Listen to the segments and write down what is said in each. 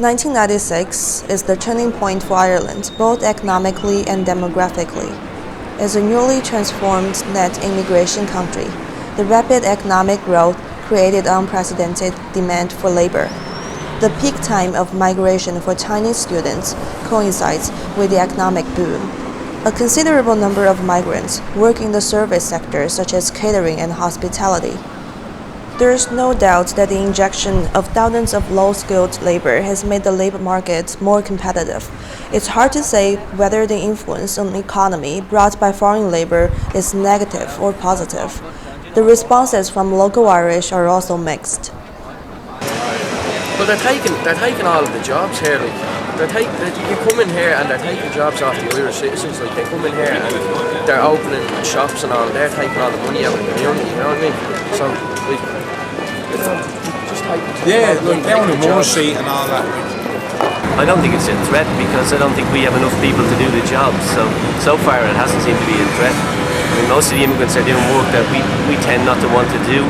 1996 is the turning point for Ireland, both economically and demographically. As a newly transformed net immigration country, the rapid economic growth created unprecedented demand for labor. The peak time of migration for Chinese students coincides with the economic boom. A considerable number of migrants work in the service sector such as catering and hospitality. There is no doubt that the injection of thousands of low-skilled labor has made the labor market more competitive. It's hard to say whether the influence on the economy brought by foreign labor is negative or positive. The responses from local Irish are also mixed. Well, they're taking all of the jobs here. You come in here and they're taking jobs off the Irish citizens. Like they come in here and they're opening shops and all. They're taking all the money out of the community. You know what I mean? So, just they own the Moore Street and all that. I don't think it's a threat because I don't think we have enough people to do the jobs. So far it hasn't seemed to be a threat. I mean, most of the immigrants are doing work that we tend not to want to do.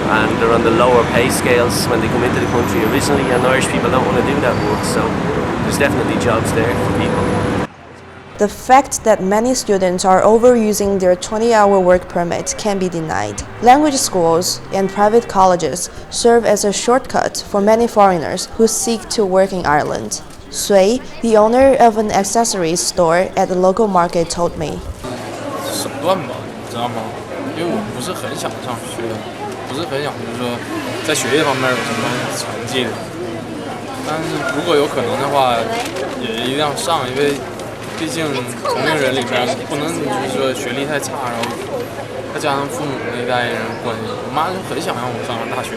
And they're on the lower pay scales when they come into the country originally, and Irish people don't want to do that work, so there's definitely jobs there for people. The fact that many students are overusing their 20-hour work permit can be denied. Language schools and private colleges serve as a shortcut for many foreigners who seek to work in Ireland. Sui, the owner of an accessories store at the local market, told me. 手段吧，你知道吗？因为我不是很想上学。不是很想，就是说在学业方面有什么成绩的，但是如果有可能的话，也一定要上，因为毕竟同龄人里边不能就是说学历太差，然后再加上父母那代人关系，我妈就很想让我上大学。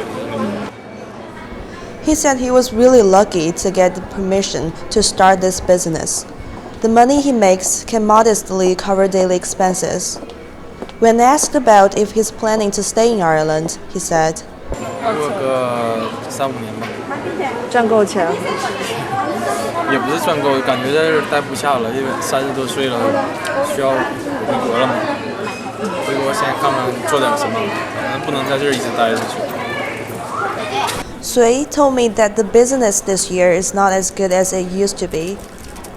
He said he was really lucky to get the permission to start this business. The money he makes can modestly cover daily expenses. When asked about if he's planning to stay in Ireland, he said, 过个3-5年吧。赚够钱。也不是赚够，感觉在这儿待不下了，因为30多岁了，需要回国了嘛。回国先看看做点什么，反正不能在这儿一直待下去。Sui told me that the business this year is not as good as it used to be.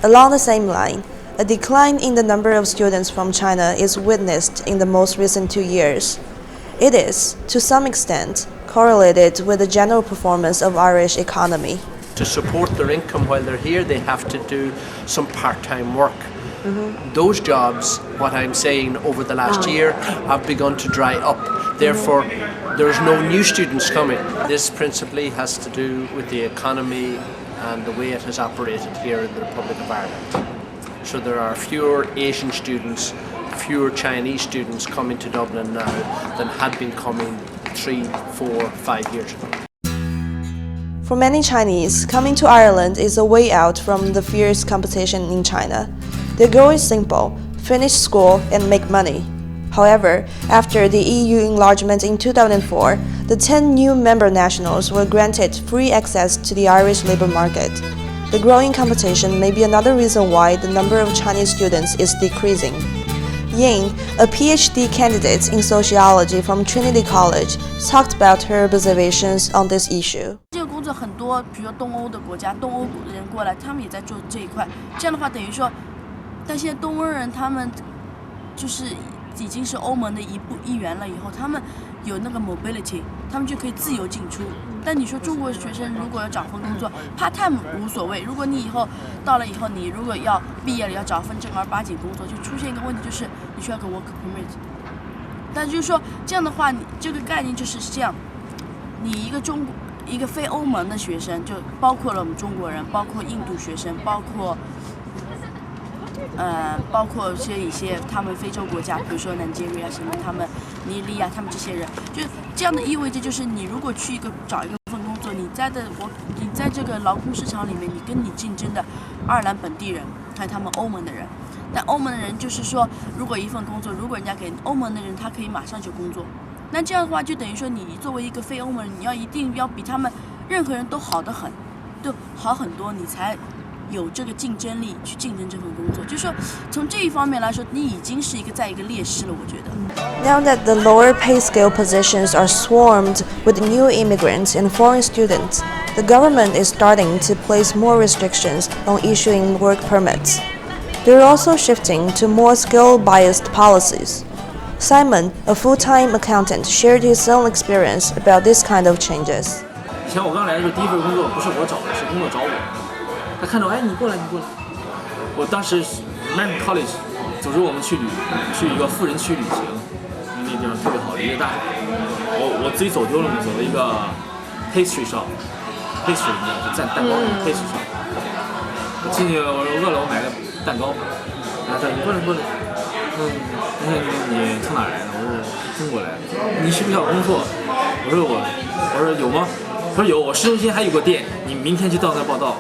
Along the same line, a decline in the number of students from China is witnessed in the most recent 2 years. It is, to some extent, correlated with the general performance of Irish economy. To support their income while they're here, they have to do some part-time work. Those jobs, what I'm saying over the last year, have begun to dry up. Therefore, there's no new students coming. This principally has to do with the economy and the way it has operated here in the Republic of Ireland. So there are fewer Asian students, fewer Chinese students coming to Dublin now than had been coming 3, 4, 5 years ago. For many Chinese, coming to Ireland is a way out from the fierce competition in China. Their goal is simple: finish school and make money. However, after the EU enlargement in 2004, the 10 new member nationals were granted free access to the Irish labour market. The growing competition may be another reason why the number of Chinese students is decreasing. Ying, a PhD candidate in sociology from Trinity College, talked about her observations on this issue. 这个工作很多，比如说东欧的国家，东欧人过来，他们也在做这一块。这样的话，等于说，但现在东欧人他们就是已经是欧盟的一员了，以后他们有那个 mobility， 他们就可以自由进出。但你说中国学生如果要找份工作 ，part time 无所谓。如果你以后到了以后，你如果要毕业了要找份正儿八经工作，就出现一个问题，就是你需要个 work permit。但就是说这样的话，你这个概念就是这样，你一个非欧盟的学生，就包括了我们中国人，包括印度学生，包括一些他们非洲国家，比如说南京啊什么，他们尼利啊，他们这些人，就这样的意味着就是你如果去找一个份工作，你在这个劳工市场里面，你跟你竞争的爱尔兰本地人，还有他们欧盟的人，但欧盟的人就是说，如果一份工作，如果人家给欧盟的人，他可以马上就工作，那这样的话就等于说你作为一个非欧盟人，你一定要比他们任何人都好得很，都好很多，你才有这个竞争力去竞争这份工作，就是说从这一方面来说，你已经是在一个劣势了，我觉得。Now that the lower pay scale positions are swarmed with new immigrants and foreign students, the government is starting to place more restrictions on issuing work permits. They're also shifting to more skill-biased policies. Simon, a full-time accountant, shared his own experience about this kind of changes. 以前我刚来的时候，第一份工作不是我找的，是工作找我。他看到，哎，你过来，你过来。我当时 American College 组织我们去一个富人区旅行，那地方特别好，离着大海。我自己走丢了，走了一个 pastry shop，pastry 你知道，就蘸蛋糕的 pastry shop。我进去，我饿了，我买个蛋糕。然后他说：“你过来，过来。”你从哪来的？我说中国来的。你需不需要工作？我说有吗？他说有，我市中心还有个店，你明天就到那报道。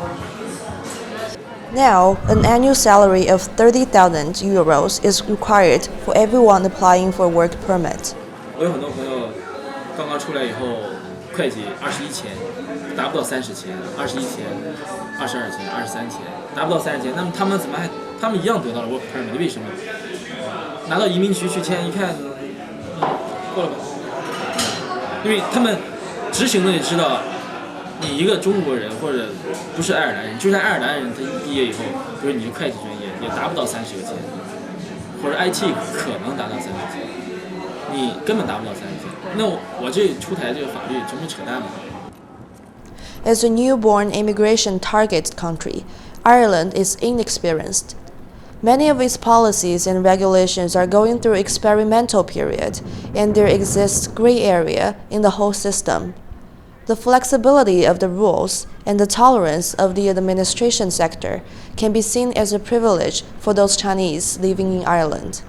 Now, an annual salary of 30,000 euros is required for everyone applying for work permit. 我有很多朋友刚刚出来以后，会计21千，达不到30千，21千，22千，23千，达不到30千，那么他们怎么还？他们一样得到了 work permit， 为什么？拿到移民局去签，一看，过了吧。因为他们执行的也知道，你一个中国人或者不是爱尔兰人，就算爱尔兰人，他一毕业以后，比如你是会计专业，也达不到30个钱，或者 IT 可能达到30个钱，你根本达不到30个钱。那我这出台这个法律，这不扯淡吗？ As a newborn immigration target country, Ireland is inexperienced. Many of its policies and regulations are going through experimental period, and there exists gray area in the whole system. The flexibility of the rules and the tolerance of the administration sector can be seen as a privilege for those Chinese living in Ireland.